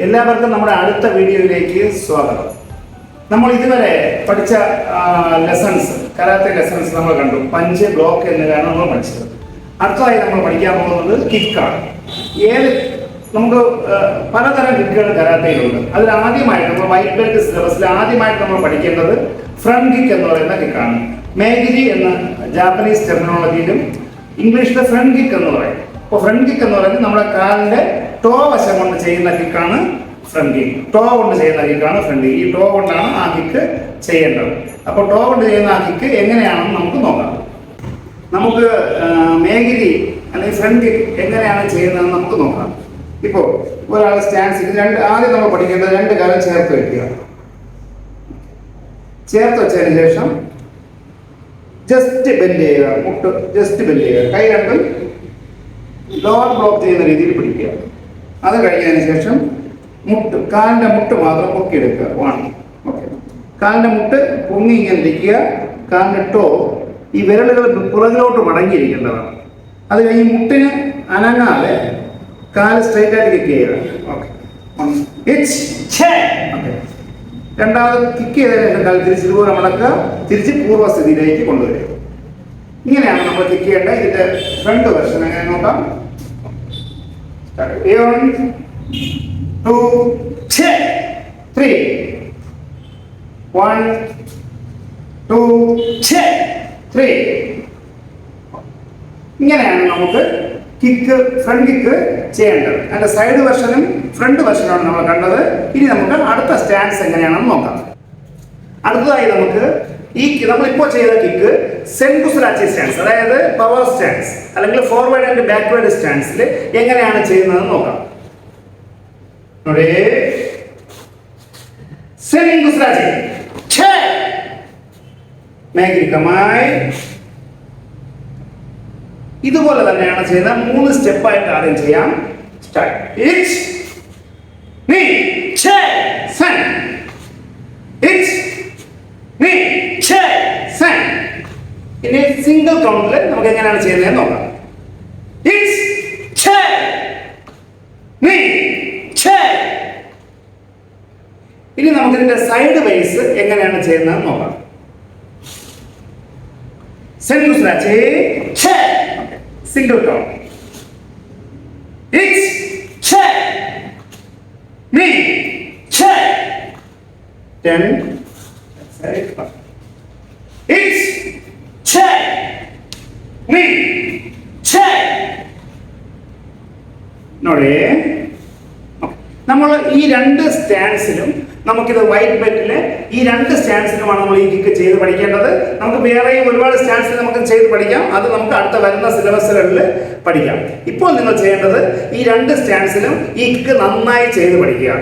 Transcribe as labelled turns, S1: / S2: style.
S1: എല്ലാവർക്കും നമ്മുടെ അടുത്ത വീഡിയോയിലേക്ക് സ്വാഗതം. നമ്മൾ ഇതുവരെ പഠിച്ച ലെസൺസ്, കരാത്തെ ലെസൺസ് നമ്മൾ കണ്ടു. പഞ്ച്, ബ്ലോക്ക് എന്നിവയാണ് നമ്മൾ പഠിച്ചത്. അടുത്തതായി നമ്മൾ പഠിക്കാൻ പോകുന്നത് കിക്കാണ്. നമുക്ക് പലതരം കിക്കുകൾ കരാത്തയിലുണ്ട്. അതിൽ ആദ്യമായിട്ട് നമ്മൾ വൈറ്റ് ബെൽറ്റ് സിലബസിൽ ആദ്യമായിട്ട് നമ്മൾ പഠിക്കേണ്ടത് ഫ്രണ്ട് കിക്ക് എന്ന് പറയുന്ന കിക്കാണ്. മേഗിരി എന്ന ജാപ്പനീസ് ടെർമിനോളജിയിലും ഇംഗ്ലീഷിലെ ഫ്രണ്ട് കിക്ക് എന്ന് പറയും. അപ്പോൾ ഫ്രണ്ട് കിക്ക് എന്ന് പറയുന്നത് നമ്മുടെ കാലിന്റെ ടോ വശം കൊണ്ട് ചെയ്യുന്ന കിക്കാണ് ഫ്രണ്ട് കിക്ക്. ടോ കൊണ്ട് ചെയ്യുന്ന കിക്കാണ് ഫ്രണ്ട് കിക്ക്. ഈ ടോ കൊണ്ടാണ് ആ കിക്ക് ചെയ്യേണ്ടത്. അപ്പോൾ ടോ കൊണ്ട് ചെയ്യുന്ന ആ കിക്ക് എങ്ങനെയാണെന്ന് നമുക്ക് നോക്കാം. നമുക്ക് മേഗിരി അല്ലെങ്കിൽ ഫ്രണ്ട് കിക്ക് എങ്ങനെയാണ് ചെയ്യുന്നതെന്ന് നമുക്ക് നോക്കാം. ഇപ്പോൾ ഒരാൾ സ്റ്റാൻസ് ആദ്യം നമ്മൾ പഠിക്കേണ്ടത് രണ്ട് കാലം ചേർത്ത് വയ്ക്കുക. ചേർത്ത് വെച്ചതിന് ശേഷം ജസ്റ്റ് ബെൻഡ് ചെയ്യുക. മുട്ട് ജസ്റ്റ് ബെൻഡ് ചെയ്യുക. കൈ രണ്ടും ലോവർ ബ്ലോക്ക് ചെയ്യുന്ന രീതിയിൽ പിടിക്കുക. അത് കഴിഞ്ഞതിന് ശേഷം കാലിന്റെ മുട്ട് മാത്രം പൊക്കിയെടുക്കുക. ഓക്കെ, കാലിന്റെ മുട്ട് പൊങ്ങി ഇങ്ങനെ ഇരിക്കുക. കാലിന്റെ ടോ ഈ വിരലുകൾ പുറകിലോട്ട് മടങ്ങിയിരിക്കേണ്ടതാണ്. അത് കഴിഞ്ഞ് മുട്ടിന് അനങ്ങാതെ കാല് സ്ട്രൈറ്റ് ആയിട്ട് കിക്ക് ചെയ്യുക. ഓക്കെ, രണ്ടാമത് കിക്ക് ചെയ്തതിന് ശേഷം കാല് തിരിച്ച് ഇതുപോലെ മടക്കുക. തിരിച്ച് പൂർവ്വസ്ഥിതിയിലേക്ക് കൊണ്ടുവരിക. ഇങ്ങനെയാണ് നമ്മൾ കിക്ക് ചെയ്യേണ്ടത്. ഇതിന്റെ ഫ്രണ്ട് വെർഷൻ എങ്ങനെ നോക്കാം. 1 2 3 1 2 3. ഇങ്ങനെയാണ് നമുക്ക് കിക്ക്, ഫ്രണ്ട് കിക്ക് ചെയ്യേണ്ടത്. അതിന്റെ സൈഡ് വെർഷനും ഫ്രണ്ട് വെർഷനാണ് നമ്മൾ കണ്ടത്. ഇനി നമുക്ക് അടുത്ത സ്റ്റാൻസ് എങ്ങനെയാണെന്ന് നോക്കാം. അടുത്തതായി നമുക്ക് നമ്മളിപ്പോൾ ചെയ്ത കിക്ക് സെൻകുസുരാച്ചി സ്റ്റാൻസ്, അതായത് പവർ സ്റ്റാൻസ് അല്ലെങ്കിൽ ഫോർവേഡ് ആൻഡ് ബാക്ക്വേർഡ് സ്റ്റാൻസിൽ എങ്ങനെയാണ് ചെയ്യുന്നതെന്ന് നോക്കാം. സെൻകുസുരാച്ചി മേഗിരി കമായി. ഇതുപോലെ തന്നെയാണ് ചെയ്യുന്നത്. 3 സ്റ്റെപ്പായിട്ട് ആദ്യം ചെയ്യാം. സ്റ്റാർട്ട്. ഇനി സിംഗിൾ കൗണ്ടിൽ നമുക്ക് എങ്ങനെയാണ് ചെയ്യുന്നത് നോക്കാം. ഇനി നമുക്ക് ഇതിന്റെ സൈഡ് വൈസ് എങ്ങനെയാണ് ചെയ്യുന്നത് നോക്കാം. സെൻകുസുരാച്ചി സിംഗിൾ കൗണ്ട്. 10 നമ്മൾ ഈ രണ്ട് സ്റ്റാൻസിലും നമുക്കിത് വൈറ്റ് ബെൽറ്റില് ഈ രണ്ട് സ്റ്റാൻസിലുമാണ് നമ്മൾ ഈ കിക്ക് ചെയ്ത് പഠിക്കേണ്ടത്. നമുക്ക് വേറെയും ഒരുപാട് സ്റ്റാൻസിൽ നമുക്ക് ചെയ്ത് പഠിക്കാം. അത് നമുക്ക് അടുത്ത വരുന്ന സിലബസുകളിൽ പഠിക്കാം. ഇപ്പോൾ നിങ്ങൾ ചെയ്യേണ്ടത് ഈ രണ്ട് സ്റ്റാൻസിലും ഈ കിക്ക് നന്നായി ചെയ്ത് പഠിക്കുക.